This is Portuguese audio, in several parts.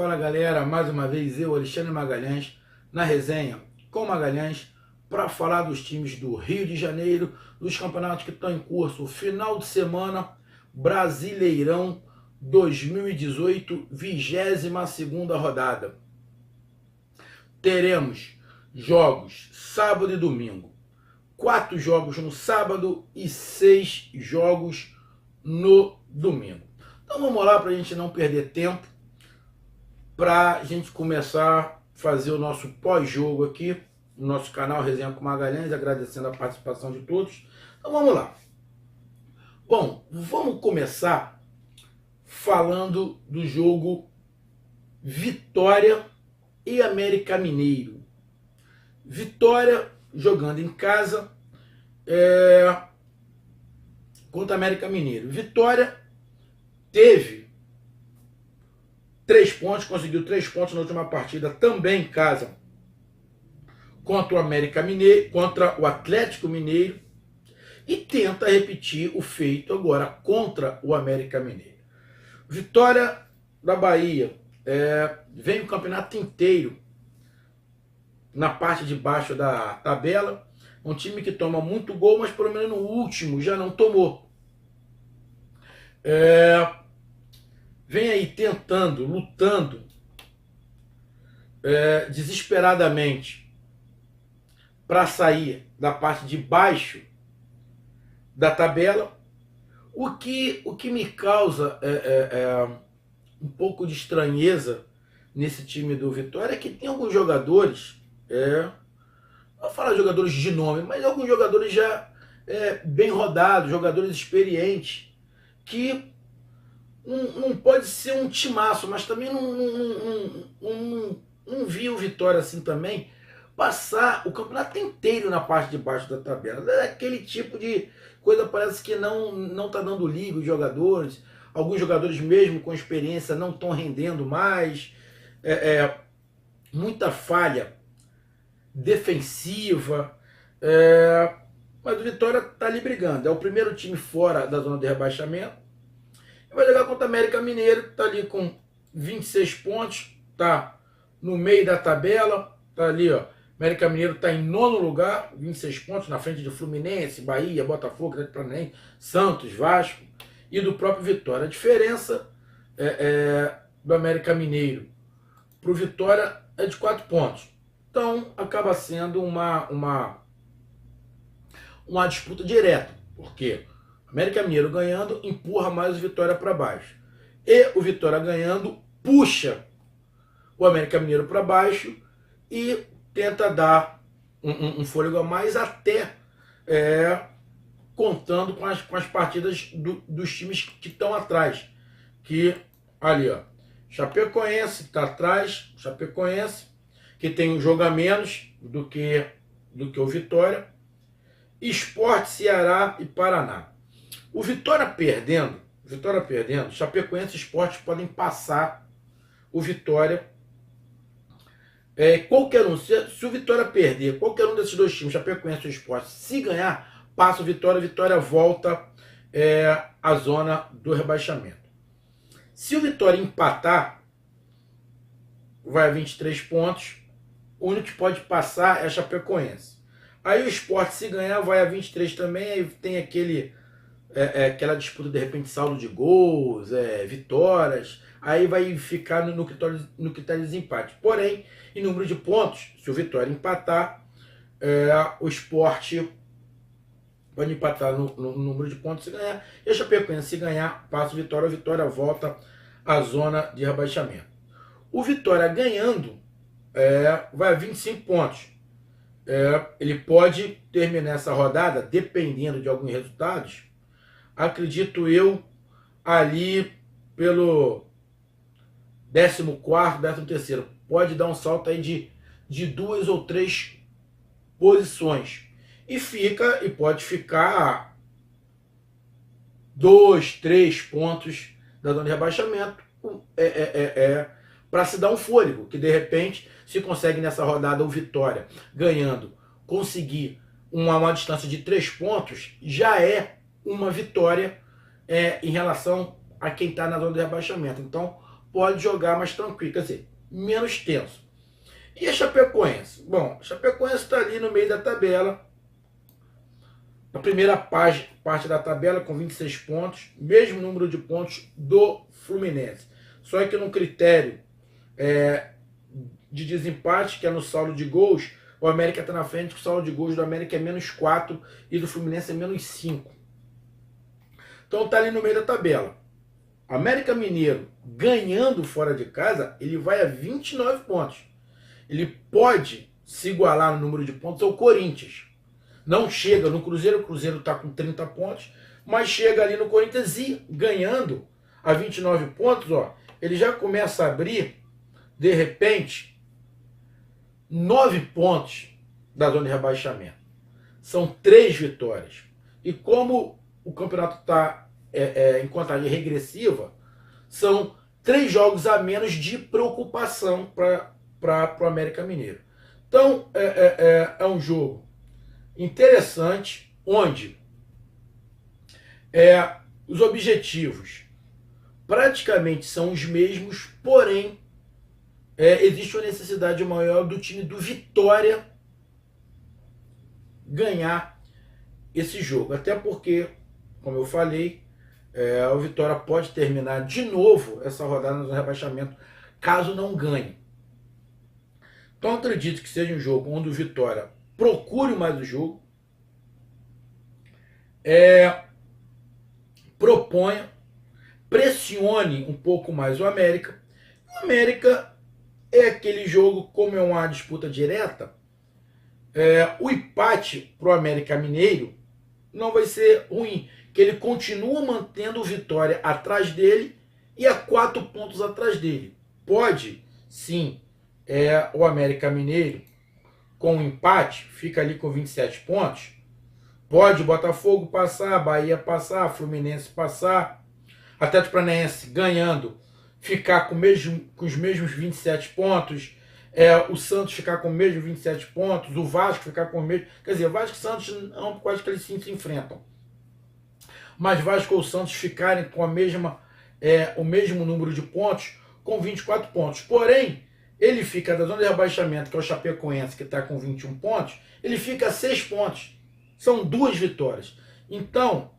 Fala galera, mais uma vez eu, Alexandre Magalhães, na resenha com Magalhães, para falar dos times do Rio de Janeiro, dos campeonatos que estão em curso. Final de semana, Brasileirão 2018, 22ª rodada. Teremos jogos sábado e domingo. 4 jogos no sábado e 6 jogos no domingo. Então vamos lá, para a gente não perder tempo, para a gente começar a fazer o nosso pós-jogo aqui no nosso canal Resenha com Magalhães, agradecendo a participação de todos. Então vamos lá. Bom, vamos começar falando do jogo Vitória e América Mineiro. Vitória jogando em casa contra América Mineiro. Vitória teve 3 pontos, conseguiu 3 pontos na última partida, também em casa, contra o América Mineiro, contra o Atlético Mineiro, e tenta repetir o feito agora contra o América Mineiro. Vitória da Bahia vem o campeonato inteiro na parte de baixo da tabela, um time que toma muito gol, mas pelo menos no último já não tomou. Vem aí tentando, lutando desesperadamente para sair da parte de baixo da tabela. O que me causa um pouco de estranheza nesse time do Vitória é que tem alguns jogadores, não vou falar jogadores de nome, mas alguns jogadores já bem rodados, jogadores experientes, que não pode ser um timaço, mas também não vi o Vitória assim também passar o campeonato inteiro na parte de baixo da tabela. É aquele tipo de coisa, parece que não está dando liga os jogadores. Alguns jogadores mesmo com experiência não estão rendendo mais. Muita falha defensiva. Mas o Vitória está ali brigando. É o primeiro time fora da zona de rebaixamento. Vai jogar contra o América Mineiro, que está ali com 26 pontos, está no meio da tabela, está ali, ó. América Mineiro está em 9º lugar, 26 pontos, na frente de Fluminense, Bahia, Botafogo, Atlético Paranaense, Santos, Vasco e do próprio Vitória. A diferença do América Mineiro para o Vitória é de 4 pontos. Então acaba sendo uma disputa direta, porque América Mineiro ganhando empurra mais o Vitória para baixo. E o Vitória ganhando puxa o América Mineiro para baixo e tenta dar um fôlego a mais, até contando com as partidas dos times que estão atrás. Que ali, ó, Chapecoense está atrás, Chapecoense, que tem um jogo a menos do que o Vitória, Sport, Ceará e Paraná. O Vitória perdendo, Chapecoense e Sport podem passar o Vitória. Qualquer um, se o Vitória perder, qualquer um desses dois times, Chapecoense ou Sport, se ganhar, passa o Vitória volta à zona do rebaixamento. Se o Vitória empatar, vai a 23 pontos, o único que pode passar é a Chapecoense. Aí o Sport, se ganhar, vai a 23 também, aí tem aquela disputa, de repente, saldo de gols, vitórias, aí vai ficar no critério de desempate. Porém, em número de pontos, se o Vitória empatar, o Sport pode empatar no número de pontos se ganhar, e a Chapecoense, se ganhar, passa o Vitória volta à zona de rebaixamento. O Vitória ganhando vai a 25 pontos. Ele pode terminar essa rodada, dependendo de alguns resultados, acredito eu, ali pelo 14º, 13º. Pode dar um salto aí de 2 ou 3 posições. E pode ficar 2, 3 pontos da zona de rebaixamento para se dar um fôlego, que de repente, se consegue nessa rodada o Vitória ganhando, conseguir uma distância de 3 pontos, já uma vitória em relação a quem está na zona de rebaixamento. Então pode jogar mais tranquilo, quer dizer, menos tenso. E a Chapecoense? Bom, a Chapecoense está ali no meio da tabela, na primeira parte da tabela com 26 pontos, mesmo número de pontos do Fluminense. Só que no critério de desempate, que é no saldo de gols, o América está na frente, o saldo de gols do América é -4 e do Fluminense é -5. Então está ali no meio da tabela. América Mineiro ganhando fora de casa, ele vai a 29 pontos. Ele pode se igualar no número de pontos ao Corinthians. Não chega no Cruzeiro, o Cruzeiro está com 30 pontos, mas chega ali no Corinthians e ganhando a 29 pontos, ó, ele já começa a abrir, de repente, 9 pontos da zona de rebaixamento. São 3 vitórias. E como o campeonato está em contagem regressiva, são 3 jogos a menos de preocupação para o América Mineiro. Então, é um jogo interessante, onde os objetivos praticamente são os mesmos, porém existe uma necessidade maior do time do Vitória ganhar esse jogo. Até porque, como eu falei, o Vitória pode terminar de novo essa rodada no rebaixamento, caso não ganhe. Então acredito que seja um jogo onde o Vitória procure mais o jogo, proponha, pressione um pouco mais o América. O América é aquele jogo, como é uma disputa direta, o empate para o América Mineiro não vai ser ruim, que ele continua mantendo o Vitória atrás dele e a 4 pontos atrás dele. Pode, sim, o América Mineiro, com um empate, fica ali com 27 pontos. Pode o Botafogo passar, Bahia passar, Fluminense passar, Atlético Paranaense ganhando, ficar com os mesmos 27 pontos, o Santos ficar com os mesmos 27 pontos, o Vasco ficar com os mesmos... Quer dizer, Vasco e Santos não, quase que eles se enfrentam. Mas Vasco ou Santos ficarem com o mesmo número de pontos, com 24 pontos. Porém, ele fica da zona de rebaixamento, que é o Chapecoense, que está com 21 pontos, ele fica a 6 pontos. São 2 vitórias. Então,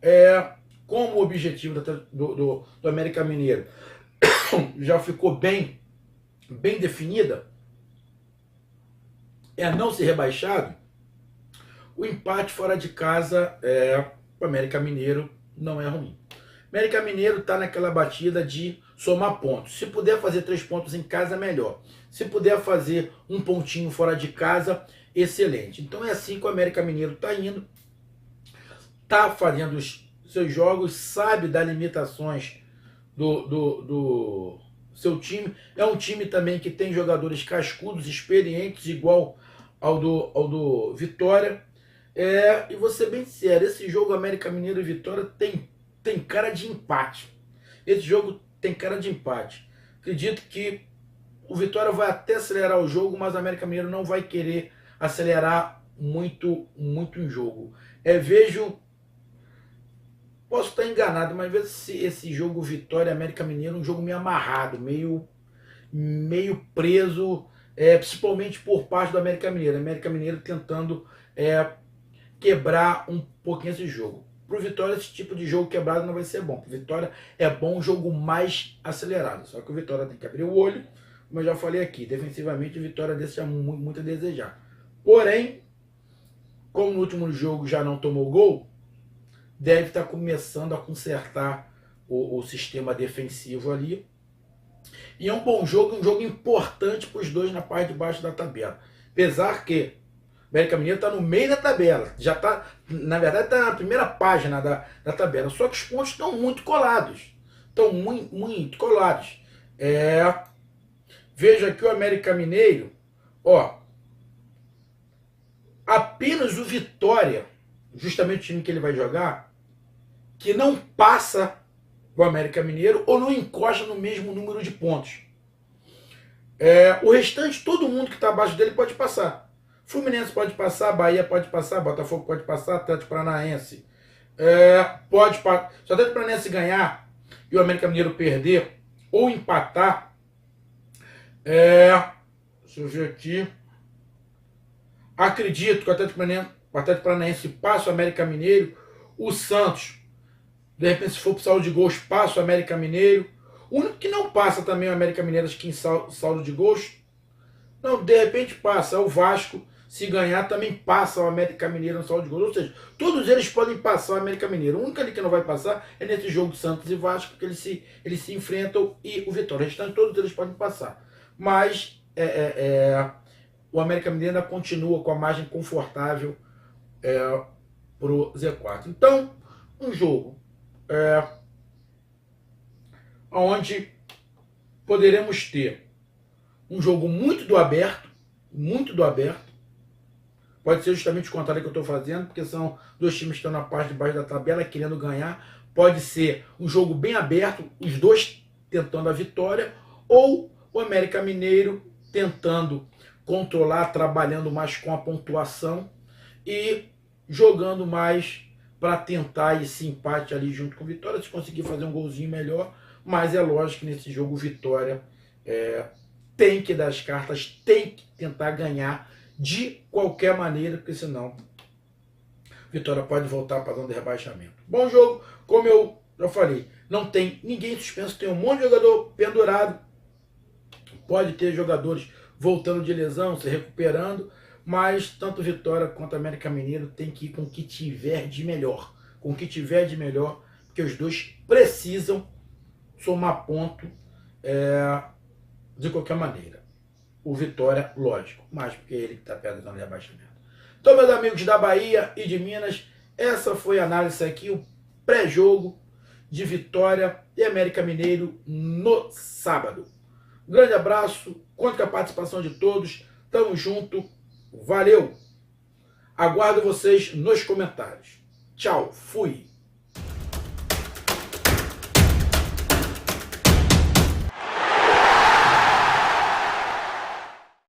como o objetivo do América Mineiro já ficou bem definida, não ser rebaixado, o empate fora de casa para o América Mineiro não é ruim. O América Mineiro está naquela batida de somar pontos. Se puder fazer 3 pontos em casa, melhor. Se puder fazer um pontinho fora de casa, excelente. Então é assim que o América Mineiro está indo, está fazendo os seus jogos, sabe das limitações do seu time. É um time também que tem jogadores cascudos, experientes, igual ao do Vitória. E vou ser bem sério, esse jogo América Mineiro e Vitória tem cara de empate. Esse jogo tem cara de empate. Acredito que o Vitória vai até acelerar o jogo, mas o América Mineiro não vai querer acelerar muito o jogo. Posso estar enganado, mas vejo esse jogo Vitória e América Mineiro um jogo meio amarrado, meio preso, principalmente por parte do América Mineiro. O América Mineiro tentando quebrar um pouquinho esse jogo. Para o Vitória, esse tipo de jogo quebrado não vai ser bom. Para o Vitória é bom um jogo mais acelerado. Só que o Vitória tem que abrir o olho, como eu já falei aqui. Defensivamente, o Vitória deixa muito a desejar. Porém, como no último jogo já não tomou gol, deve estar começando a consertar o sistema defensivo ali. E é um bom jogo, um jogo importante para os dois na parte de baixo da tabela. Apesar que o América Mineiro está no meio da tabela. Já está, na verdade, está na primeira página da tabela. Só que os pontos estão muito colados. Estão muito colados. Veja aqui o América Mineiro. Apenas o Vitória, justamente o time que ele vai jogar, que não passa o América Mineiro ou não encosta no mesmo número de pontos. O restante, todo mundo que está abaixo dele pode passar. Fluminense pode passar, Bahia pode passar, Botafogo pode passar, Atlético Paranaense pode passar. Se o Atlético Paranaense ganhar e o América Mineiro perder ou empatar, Deixa eu ver aqui. Acredito que o Atlético Paranaense passa o América Mineiro. O Santos, de repente, se for para saldo de gols, passa o América Mineiro. O único que não passa também o América Mineiro, acho que em saldo de gols. Não, de repente passa. É o Vasco, se ganhar, também passa o América Mineiro no saldo de gols. Ou seja, todos eles podem passar o América Mineiro. O único ali que não vai passar é nesse jogo Santos e Vasco, porque eles se enfrentam, e o Vitória. O restante, todos eles podem passar. Mas o América Mineiro ainda continua com a margem confortável para o Z4. Então, um jogo onde poderemos ter um jogo muito do aberto, pode ser justamente o contrário que eu estou fazendo, porque são dois times que estão na parte de baixo da tabela querendo ganhar. Pode ser um jogo bem aberto, os dois tentando a vitória, ou o América Mineiro tentando controlar, trabalhando mais com a pontuação e jogando mais para tentar esse empate ali junto com o Vitória, se conseguir fazer um golzinho melhor. Mas é lógico que nesse jogo o Vitória tem que dar as cartas, tem que tentar ganhar de qualquer maneira, porque senão Vitória pode voltar para a zona de rebaixamento. Bom jogo, como eu já falei, não tem ninguém suspenso, tem um monte de jogador pendurado, pode ter jogadores voltando de lesão, se recuperando, mas tanto Vitória quanto América Mineiro tem que ir com o que tiver de melhor. Com o que tiver de melhor, porque os dois precisam somar ponto de qualquer maneira. O Vitória, lógico, mais porque ele que está perto da zona de rebaixamento. Então, meus amigos da Bahia e de Minas, essa foi a análise aqui, o pré-jogo de Vitória e América Mineiro no sábado. Um grande abraço, conto com a participação de todos, tamo junto, valeu! Aguardo vocês nos comentários. Tchau, fui!